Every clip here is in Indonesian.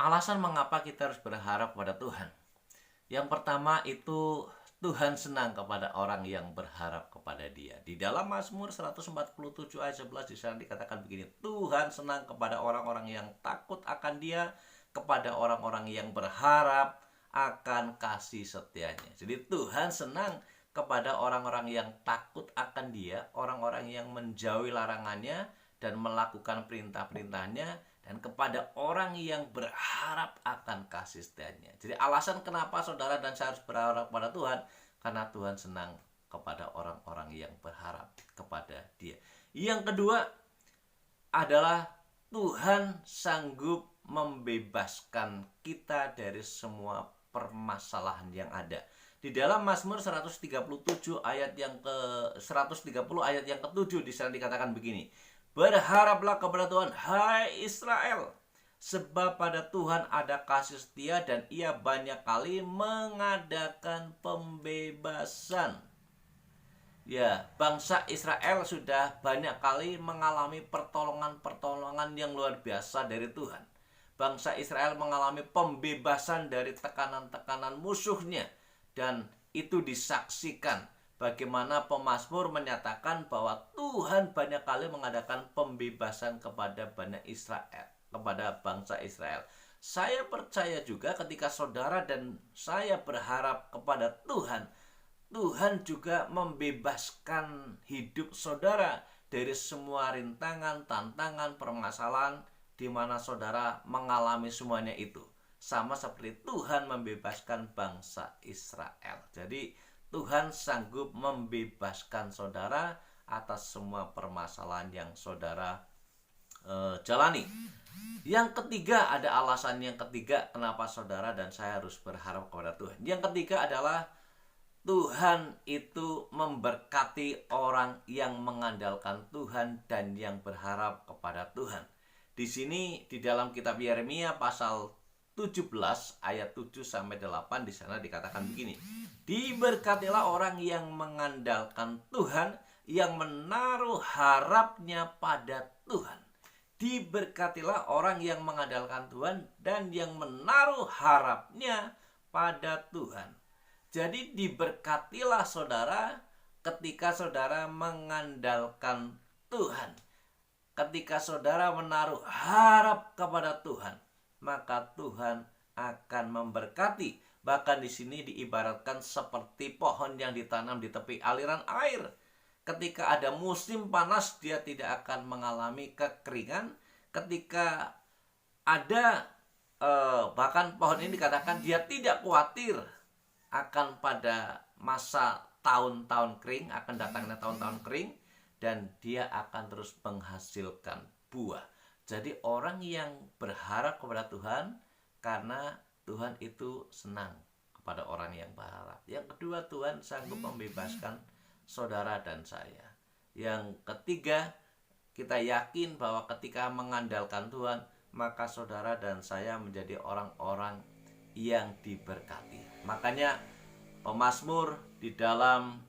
Alasan mengapa kita harus berharap pada Tuhan. Yang pertama itu Tuhan senang kepada orang yang berharap kepada Dia. Di dalam Mazmur 147 ayat 11 di sana dikatakan begini, Tuhan senang kepada orang-orang yang takut akan Dia, kepada orang-orang yang berharap akan kasih setianya. Jadi Tuhan senang kepada orang-orang yang takut akan Dia, orang-orang yang menjauhi larangannya dan melakukan perintah-perintahnya, dan kepada orang yang berharap akan kasih setianya. Jadi alasan kenapa saudara dan saya harus berharap pada Tuhan, karena Tuhan senang kepada orang-orang yang berharap kepada Dia. Yang kedua adalah Tuhan sanggup membebaskan kita dari semua permasalahan yang ada. Di dalam Mazmur 137 ayat yang ke 130 ayat yang ke-7 di sana dikatakan begini, berharaplah kepada Tuhan, hai Israel, sebab pada Tuhan ada kasih setia dan Ia banyak kali mengadakan pembebasan. Ya, bangsa Israel sudah banyak kali mengalami pertolongan-pertolongan yang luar biasa dari Tuhan. Bangsa Israel mengalami pembebasan dari tekanan-tekanan musuhnya, dan itu disaksikan bagaimana pemazmur menyatakan bahwa Tuhan banyak kali mengadakan pembebasan kepada banyak Israel, kepada bangsa Israel. Saya percaya juga ketika saudara dan saya berharap kepada Tuhan, Tuhan juga membebaskan hidup saudara dari semua rintangan, tantangan, permasalahan di mana saudara mengalami semuanya itu. Sama seperti Tuhan membebaskan bangsa Israel. Jadi Tuhan sanggup membebaskan saudara atas semua permasalahan yang saudara jalani. Yang ketiga, ada alasan yang ketiga kenapa saudara dan saya harus berharap kepada Tuhan. Yang ketiga adalah Tuhan itu memberkati orang yang mengandalkan Tuhan dan yang berharap kepada Tuhan. Di sini di dalam kitab Yeremia pasal 17 ayat 7 sampai 8 di sana dikatakan begini. Diberkatilah orang yang mengandalkan Tuhan, yang menaruh harapnya pada Tuhan. Diberkatilah orang yang mengandalkan Tuhan dan yang menaruh harapnya pada Tuhan. Jadi diberkatilah saudara ketika saudara mengandalkan Tuhan. Ketika saudara menaruh harap kepada Tuhan, maka Tuhan akan memberkati. Bahkan di sini diibaratkan seperti pohon yang ditanam di tepi aliran air. Ketika ada musim panas, dia tidak akan mengalami kekeringan. Ketika ada bahkan pohon ini dikatakan dia tidak khawatir akan pada masa tahun-tahun kering, akan datangnya tahun-tahun kering, dan dia akan terus menghasilkan buah. Jadi orang yang berharap kepada Tuhan, karena Tuhan itu senang kepada orang yang berharap. Yang kedua, Tuhan sanggup membebaskan saudara dan saya. Yang ketiga, kita yakin bahwa ketika mengandalkan Tuhan, maka saudara dan saya menjadi orang-orang yang diberkati. Makanya pemazmur di dalam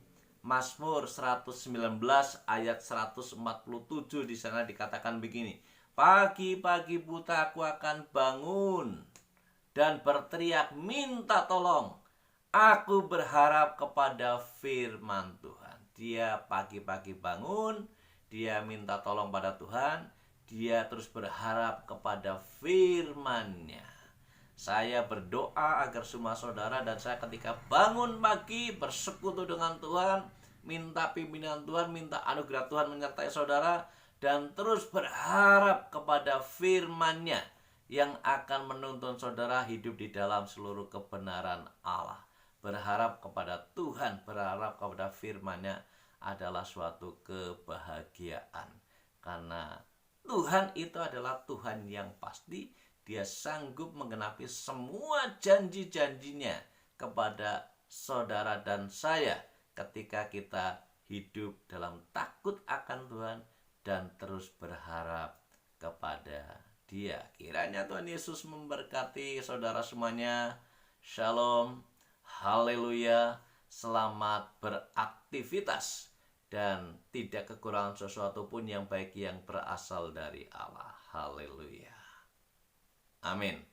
Mazmur 119 ayat 147 di sana dikatakan begini. Pagi-pagi buta aku akan bangun dan berteriak minta tolong. Aku berharap kepada firman Tuhan. Dia pagi-pagi bangun, dia minta tolong pada Tuhan, dia terus berharap kepada firman-Nya. Saya berdoa agar semua saudara dan saya ketika bangun pagi bersekutu dengan Tuhan, minta pimpinan Tuhan, minta anugerah Tuhan menyertai saudara, dan terus berharap kepada firman-Nya yang akan menuntun saudara hidup di dalam seluruh kebenaran Allah. Berharap kepada Tuhan, berharap kepada firman-Nya adalah suatu kebahagiaan. Karena Tuhan itu adalah Tuhan yang pasti. Dia sanggup menggenapi semua janji-janjinya kepada saudara dan saya ketika kita hidup dalam takut akan Tuhan dan terus berharap kepada Dia. Kiranya Tuhan Yesus memberkati saudara semuanya. Shalom, haleluya, selamat beraktivitas, dan tidak kekurangan sesuatu pun yang baik yang berasal dari Allah. Haleluya. Amin.